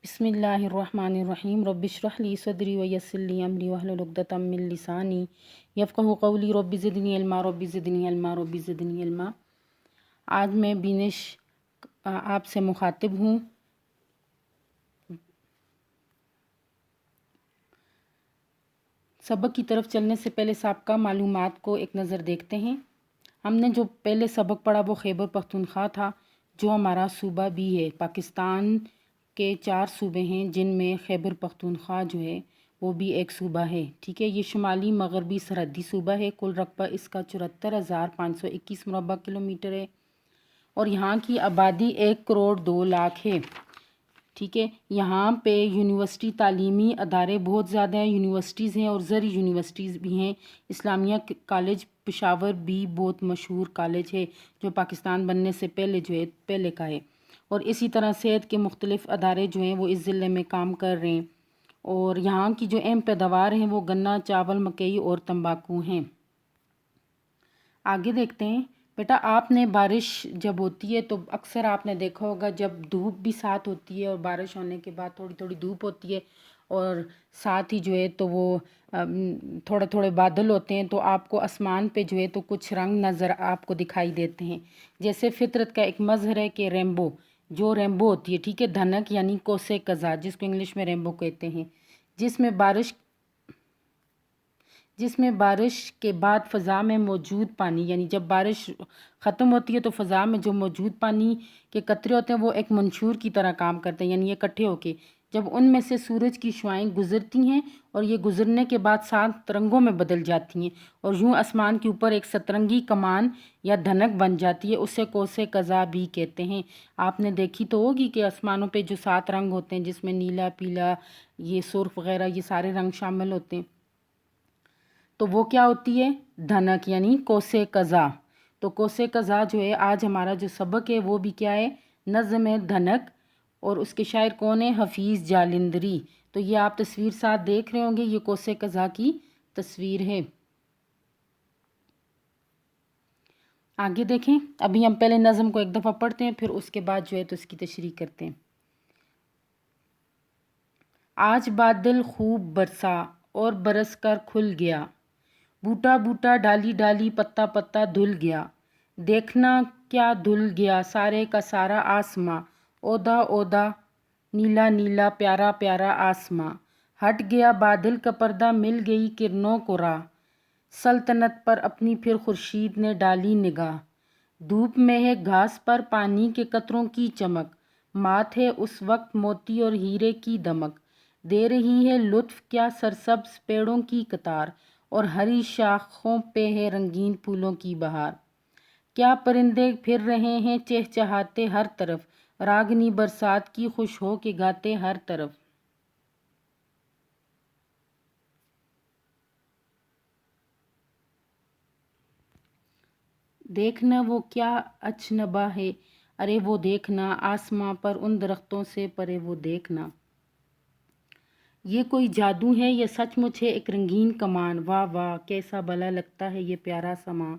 بسم اللہ الرحمن الرحیم رب اشرح لی صدری ویسر لی امری واحلل عقدۃ من لسانی یفقہوا قولی رب زدنی علما رب زدنی علما رب زدنی علما۔ آج میں بینش آپ سے مخاطب ہوں۔ سبق کی طرف چلنے سے پہلے سابقہ معلومات کو ایک نظر دیکھتے ہیں۔ ہم نے جو پہلے سبق پڑھا وہ خیبر پختونخوا تھا، جو ہمارا صوبہ بھی ہے۔ پاکستان کے 4 صوبے ہیں جن میں خیبر پختونخوا جو ہے وہ بھی ایک صوبہ ہے، ٹھیک ہے۔ یہ شمالی مغربی سرحدی صوبہ ہے۔ کل رقبہ اس کا 74,521 مربع کلومیٹر ہے اور یہاں کی آبادی 1,02,00,000 ہے، ٹھیک ہے۔ یہاں پہ یونیورسٹی تعلیمی ادارے بہت زیادہ ہیں، یونیورسٹیز ہیں اور زرعی یونیورسٹیز بھی ہیں۔ اسلامیہ کالج پشاور بھی بہت مشہور کالج ہے جو پاکستان بننے سے پہلے جو ہے پہلے کا ہے، اور اسی طرح صحت کے مختلف ادارے جو ہیں وہ اس ضلع میں کام کر رہے ہیں۔ اور یہاں کی جو اہم پیداوار ہیں وہ گنا، چاول، مکئی اور تمباکو ہیں۔ آگے دیکھتے ہیں۔ بیٹا آپ نے بارش جب ہوتی ہے تو اکثر آپ نے دیکھا ہوگا جب دھوپ بھی ساتھ ہوتی ہے اور بارش ہونے کے بعد تھوڑی تھوڑی دھوپ ہوتی ہے اور ساتھ ہی جو ہے تو وہ تھوڑے تھوڑے بادل ہوتے ہیں، تو آپ کو آسمان پہ جو ہے تو کچھ رنگ نظر آپ کو دکھائی دیتے ہیں۔ جیسے فطرت کا ایک مظہر ہے کہ ریمبو، جو ریمبو ہوتی ہے، ٹھیک ہے، دھنک یعنی کوسے قزح، جس کو انگلش میں ریمبو کہتے ہیں، جس میں بارش کے بعد فضا میں موجود پانی، یعنی جب بارش ختم ہوتی ہے تو فضا میں جو موجود پانی کے قطرے ہوتے ہیں وہ ایک منشور کی طرح کام کرتے ہیں، یعنی یہ اکٹھے ہو کے جب ان میں سے سورج کی شعاعیں گزرتی ہیں اور یہ گزرنے کے بعد 7 رنگوں میں بدل جاتی ہیں اور یوں آسمان کے اوپر ایک سترنگی کمان یا دھنک بن جاتی ہے، اسے کوسے قزح بھی کہتے ہیں۔ آپ نے دیکھی تو ہوگی کہ آسمانوں پہ جو 7 رنگ ہوتے ہیں جس میں نیلا، پیلا، یہ سرخ وغیرہ یہ سارے رنگ شامل ہوتے ہیں، تو وہ کیا ہوتی ہے؟ دھنک یعنی کوسے قزح۔ تو کوسے قزح جو ہے آج ہمارا جو سبق ہے وہ بھی کیا ہے؟ نظم دھنک، اور اس کے شاعر کون ہے؟ حفیظ جالندری۔ تو یہ آپ تصویر ساتھ دیکھ رہے ہوں گے، یہ کوسے قزح کی تصویر ہے۔ آگے دیکھیں، ابھی ہم پہلے نظم کو ایک دفعہ پڑھتے ہیں پھر اس کے بعد جو ہے تو اس کی تشریح کرتے ہیں۔ آج بادل خوب برسا اور برس کر کھل گیا، بوٹا بوٹا ڈالی ڈالی پتا پتا دھل گیا، دیکھنا کیا دھل گیا سارے کا سارا آسماں، اودا اودا نیلا نیلا پیارا پیارا آسماں، ہٹ گیا بادل کا پردہ مل گئی کرنوں کو راہ، سلطنت پر اپنی پھر خورشید نے ڈالی نگاہ، دھوپ میں ہے گھاس پر پانی کے قطروں کی چمک، مات ہے اس وقت موتی اور ہیرے کی دمک، دے رہی ہے لطف کیا سرسبز پیڑوں کی قطار، اور ہری شاخوں پہ ہے رنگین پھولوں کی بہار، کیا پرندے پھر رہے ہیں چہچہاتے ہر طرف، راگنی برسات کی خوش ہو کے گاتے ہر طرف۔ دیکھنا وہ کیا اچنبا ہے، ارے وہ دیکھنا آسماں پر ان درختوں سے پرے وہ دیکھنا، یہ کوئی جادو ہے یہ سچ مچ ہے ایک رنگین کمان، واہ واہ کیسا بھلا لگتا ہے یہ پیارا سما،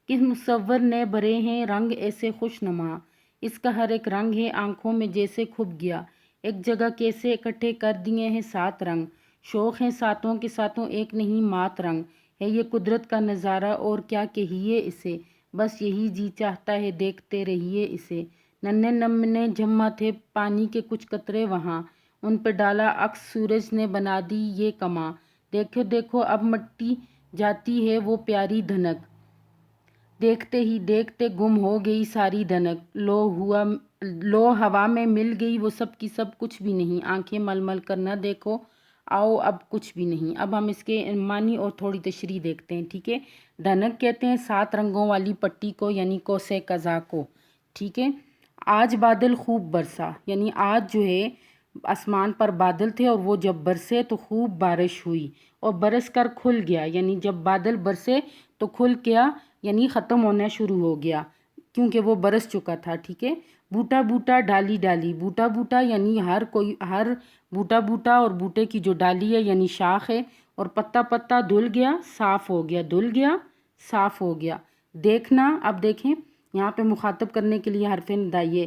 کس مصور نے بھرے ہیں رنگ ایسے خوش نما، اس کا ہر ایک رنگ ہے آنکھوں میں جیسے کھپ گیا، ایک جگہ کیسے اکٹھے کر دیے ہیں 7 رنگ، شوق ہیں ساتوں کے ساتوں ایک نہیں مات رنگ، ہے یہ قدرت کا نظارہ اور کیا کہیے اسے، بس یہی جی چاہتا ہے دیکھتے رہیے اسے، ننھے نمنے جمع تھے پانی کے کچھ قطرے وہاں، ان پہ ڈالا عکس سورج نے بنا دی یہ کماں، دیکھو دیکھو اب مٹی جاتی ہے وہ پیاری دھنک، دیکھتے ہی دیکھتے گم ہو گئی ساری دھنک، لو ہوا میں مل گئی وہ سب کی سب کچھ بھی نہیں، آنکھیں مل مل کر نہ دیکھو آؤ اب کچھ بھی نہیں۔ اب ہم اس کے معنی اور تھوڑی تشریح دیکھتے ہیں، ٹھیک ہے۔ دھنک کہتے ہیں 7 رنگوں والی پٹی کو، یعنی کوسے قزح کو، ٹھیک ہے۔ آج بادل خوب برسا، یعنی آج جو ہے آسمان پر بادل تھے اور وہ جب برسے تو خوب بارش ہوئی، اور برس کر کھل گیا، یعنی جب بادل برسے تو کھل گیا یعنی ختم ہونا شروع ہو گیا کیونکہ وہ برس چکا تھا، ٹھیک ہے۔ بوٹا بوٹا ڈالی ڈالی، بوٹا بوٹا یعنی ہر بوٹا بوٹا اور بوٹے کی جو ڈالی ہے یعنی شاخ ہے، اور پتا پتا دھل گیا صاف ہو گیا، دھل گیا صاف ہو گیا، دیکھنا، اب دیکھیں یہاں پہ مخاطب کرنے کے لیے حرف ندائیے،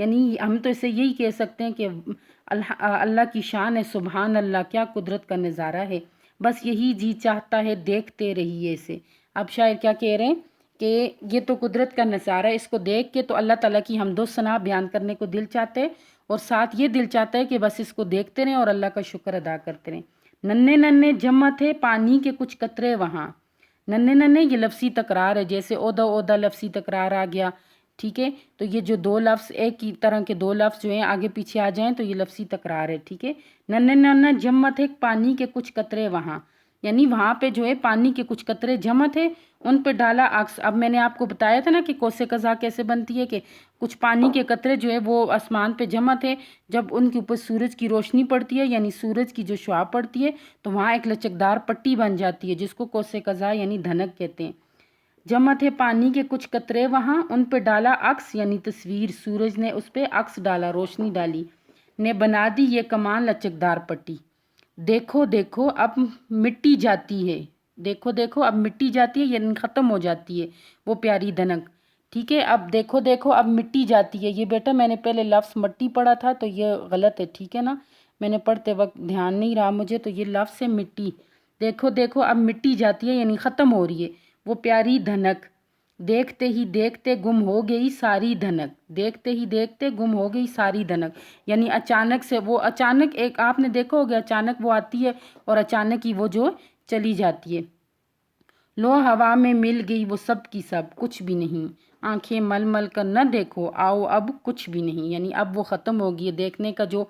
یعنی ہم تو اسے یہی کہہ سکتے ہیں کہ اللہ کی شان ہے، سبحان اللہ، کیا قدرت کا نظارہ ہے، بس یہی جی چاہتا ہے دیکھتے رہیے اسے۔ اب شاعر کیا کہہ رہے ہیں کہ یہ تو قدرت کا نظارہ ہے، اس کو دیکھ کے تو اللہ تعالیٰ کی حمد و ثنا بیان کرنے کو دل چاہتے، اور ساتھ یہ دل چاہتا ہے کہ بس اس کو دیکھتے رہیں اور اللہ کا شکر ادا کرتے رہیں۔ ننھے ننھے جمع تھے پانی کے کچھ قطرے وہاں، ننھے ننھے یہ لفظی تکرار ہے، جیسے عہدہ عہدہ لفظی تکرار آ گیا، ٹھیک ہے، تو یہ جو دو لفظ ایک ہی طرح کے دو لفظ جو ہیں آگے پیچھے آ جائیں تو یہ لفظی تکرار ہے، ٹھیک ہے۔ ننھے ننھے جمع تھے پانی کے کچھ قطرے وہاں، یعنی وہاں پہ جو ہے پانی کے کچھ قطرے جمع تھے، ان پہ ڈالا عکس۔ اب میں نے آپ کو بتایا تھا نا کہ قوس قزح کیسے بنتی ہے، کہ کچھ پانی کے قطرے جو ہے وہ آسمان پہ جمع تھے، جب ان کے اوپر سورج کی روشنی پڑتی ہے یعنی سورج کی جو شعاع پڑتی ہے تو وہاں ایک لچکدار پٹی بن جاتی ہے جس کو قوس قزح یعنی دھنک کہتے ہیں۔ جمع تھے پانی کے کچھ قطرے وہاں، ان پہ ڈالا عکس یعنی تصویر، سورج نے اس پہ عکس ڈالا، روشنی ڈالی، نے بنا دی یہ کمان لچکدار پٹی۔ دیکھو دیکھو اب مٹی جاتی ہے، دیکھو دیکھو اب مٹی جاتی ہے یعنی ختم ہو جاتی ہے وہ پیاری دھنک، ٹھیک ہے۔ اب دیکھو دیکھو اب مٹی جاتی ہے، یہ بیٹا میں نے پہلے لفظ مٹی پڑھا تھا تو یہ غلط ہے، ٹھیک ہے نا، میں نے پڑھتے وقت دھیان نہیں رہا مجھے، تو یہ لفظ ہے مٹی۔ دیکھو دیکھو اب مٹی جاتی ہے یعنی ختم ہو رہی ہے وہ پیاری دھنک، دیکھتے ہی دیکھتے گم ہو گئی ساری دھنک، دیکھتے ہی دیکھتے گم ہو گئی ساری دھنک، یعنی اچانک سے وہ، اچانک ایک آپ نے دیکھا ہوگا اچانک وہ آتی ہے اور اچانک ہی وہ جو چلی جاتی ہے۔ لو ہوا میں مل گئی وہ سب کی سب، کچھ بھی نہیں، آنکھیں مل مل کر نہ دیکھو، آؤ اب کچھ بھی نہیں، یعنی اب وہ ختم ہو گئی، دیکھنے کا جو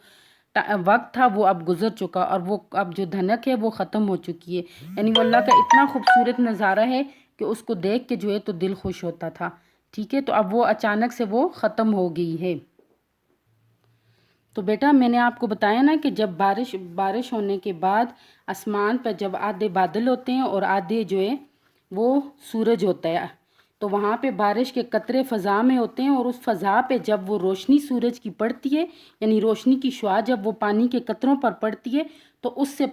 وقت تھا وہ اب گزر چکا، اور وہ اب جو دھنک ہے وہ ختم ہو چکی ہے، یعنی وہ اللہ کا اتنا خوبصورت نظارہ ہے کہ اس کو دیکھ کے جو ہے تو دل خوش ہوتا تھا، ٹھیک ہے، تو اب وہ اچانک سے وہ ختم ہو گئی ہے۔ تو بیٹا میں نے آپ کو بتایا نا کہ جب بارش ہونے کے بعد آسمان پر جب آدھے بادل ہوتے ہیں اور آدھے جو ہے وہ سورج ہوتا ہے، تو وہاں پہ بارش کے قطرے فضا میں ہوتے ہیں، اور اس فضا پہ جب وہ روشنی سورج کی پڑتی ہے یعنی روشنی کی شعاع جب وہ پانی کے قطروں پر پڑتی ہے تو اس سے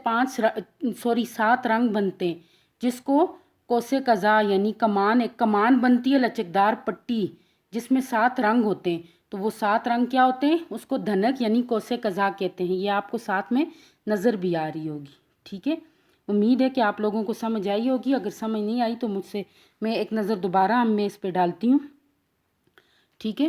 7 رنگ بنتے ہیں، جس کو قوس قزح یعنی کمان، ایک کمان بنتی ہے لچکدار پٹی جس میں 7 رنگ ہوتے ہیں، تو وہ 7 رنگ کیا ہوتے ہیں، اس کو دھنک یعنی قوس قزح کہتے ہیں۔ یہ آپ کو ساتھ میں نظر بھی آ رہی ہوگی، ٹھیک ہے، امید ہے کہ آپ لوگوں کو سمجھ آئی ہوگی، اگر سمجھ نہیں آئی تو مجھ سے میں ایک نظر دوبارہ میں اس پہ ڈالتی ہوں، ٹھیک ہے۔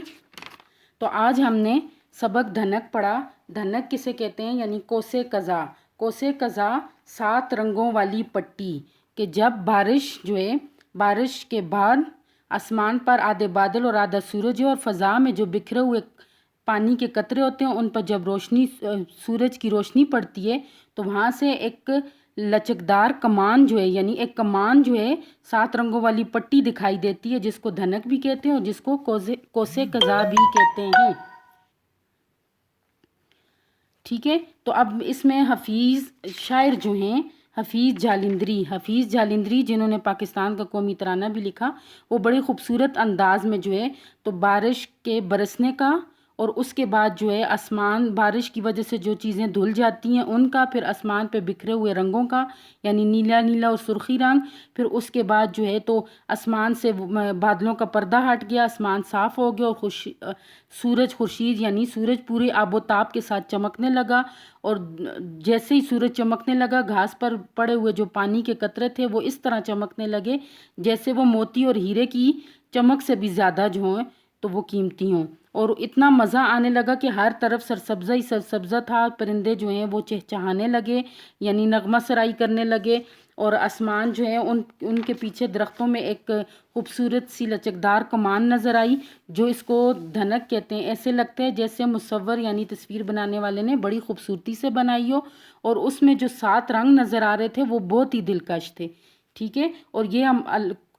تو آج ہم نے سبق دھنک پڑھا، دھنک کسے کہتے ہیں یعنی قوس قزح، قوس قزح 7 رنگوں والی پٹی، کہ جب بارش جو ہے، بارش کے بعد آسمان پر آدھے بادل اور آدھا سورج ہے، اور فضا میں جو بکھرے ہوئے پانی کے قطرے ہوتے ہیں ان پر جب روشنی سورج کی روشنی پڑتی ہے تو وہاں سے ایک لچکدار کمان جو ہے، یعنی ایک کمان جو ہے 7 رنگوں والی پٹی دکھائی دیتی ہے، جس کو دھنک بھی کہتے ہیں اور جس کو قوس قزح بھی کہتے ہیں، ٹھیک ہے۔ تو اب اس میں حفیظ شاعر جو ہیں حفیظ جالندری جنہوں نے پاکستان کا قومی ترانہ بھی لکھا، وہ بڑے خوبصورت انداز میں جو ہے تو بارش کے برسنے کا، اور اس کے بعد جو ہے آسمان، بارش کی وجہ سے جو چیزیں دھل جاتی ہیں ان کا، پھر آسمان پہ بکھرے ہوئے رنگوں کا یعنی نیلا نیلا اور سرخی رنگ، پھر اس کے بعد جو ہے تو آسمان سے بادلوں کا پردہ ہٹ گیا، آسمان صاف ہو گیا، اور سورج خورشید یعنی سورج پورے آب و تاب کے ساتھ چمکنے لگا، اور جیسے ہی سورج چمکنے لگا گھاس پر پڑے ہوئے جو پانی کے قطرے تھے وہ اس طرح چمکنے لگے جیسے وہ موتی اور ہیرے کی چمک سے بھی زیادہ جو ہوں تو وہ قیمتی ہوں، اور اتنا مزہ آنے لگا کہ ہر طرف سرسبزہ ہی سرسبزہ تھا، پرندے جو ہیں وہ چہچہانے لگے یعنی نغمہ سرائی کرنے لگے، اور آسمان جو ہے ان کے پیچھے درختوں میں ایک خوبصورت سی لچکدار کمان نظر آئی جو اس کو دھنک کہتے ہیں، ایسے لگتا ہے جیسے مصور یعنی تصویر بنانے والے نے بڑی خوبصورتی سے بنائی ہو، اور اس میں جو 7 رنگ نظر آ رہے تھے وہ بہت ہی دلکش تھے، ٹھیک ہے، اور یہ ہم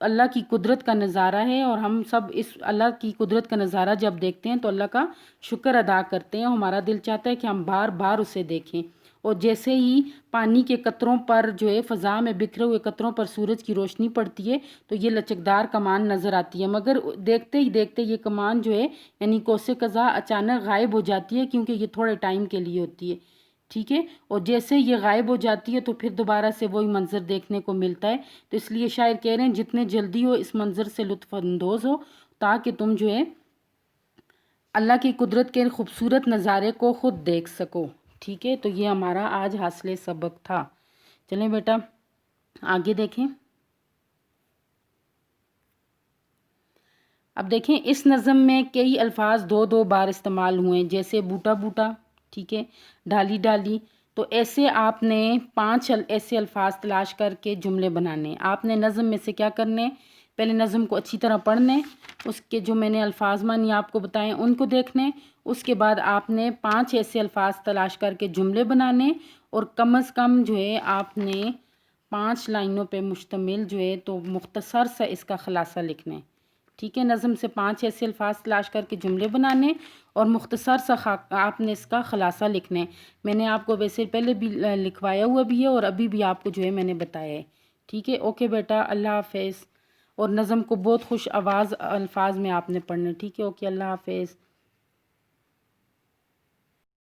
اللہ کی قدرت کا نظارہ ہے، اور ہم سب اس اللہ کی قدرت کا نظارہ جب دیکھتے ہیں تو اللہ کا شکر ادا کرتے ہیں، ہمارا دل چاہتا ہے کہ ہم بار بار اسے دیکھیں، اور جیسے ہی پانی کے قطروں پر جو ہے فضا میں بکھرے ہوئے قطروں پر سورج کی روشنی پڑتی ہے تو یہ لچکدار کمان نظر آتی ہے، مگر دیکھتے ہی دیکھتے یہ کمان جو ہے یعنی قوس قزح اچانک غائب ہو جاتی ہے، کیونکہ یہ تھوڑے ٹائم کے لیے ہوتی ہے، ٹھیک ہے، اور جیسے یہ غائب ہو جاتی ہے تو پھر دوبارہ سے وہی منظر دیکھنے کو ملتا ہے، تو اس لیے شاعر کہہ رہے ہیں جتنے جلدی ہو اس منظر سے لطف اندوز ہو، تاکہ تم جو ہے اللہ کی قدرت کے خوبصورت نظارے کو خود دیکھ سکو. ٹھیک ہے، تو یہ ہمارا آج حاصل سبق تھا. چلیں بیٹا آگے دیکھیں. اب دیکھیں اس نظم میں کئی الفاظ دو دو بار استعمال ہوئے، جیسے بوٹا بوٹا، ٹھیک ہے، ڈالی ڈالی. تو ایسے آپ نے 5 ایسے الفاظ تلاش کر کے جملے بنانے. آپ نے نظم میں سے کیا کرنے، پہلے نظم کو اچھی طرح پڑھنے، اس کے جو میں نے الفاظ معنی آپ کو بتائے ان کو دیکھنے. اس کے بعد آپ نے 5 ایسے الفاظ تلاش کر کے جملے بنانے، اور کم از کم جو ہے آپ نے 5 لائنوں پہ مشتمل جو ہے تو مختصر سا اس کا خلاصہ لکھنے. ٹھیک ہے، نظم سے 5 ایسے الفاظ تلاش کر کے جملے بنانے اور مختصر سا آپ نے اس کا خلاصہ لکھنے. میں نے آپ کو ویسے پہلے بھی لکھوایا ہوا بھی ہے اور ابھی بھی آپ کو جو ہے میں نے بتایا ہے. ٹھیک ہے، اوکے بیٹا، اللہ حافظ. اور نظم کو بہت خوش آواز الفاظ میں آپ نے پڑھنا. ٹھیک ہے، اوکے، اللہ حافظ.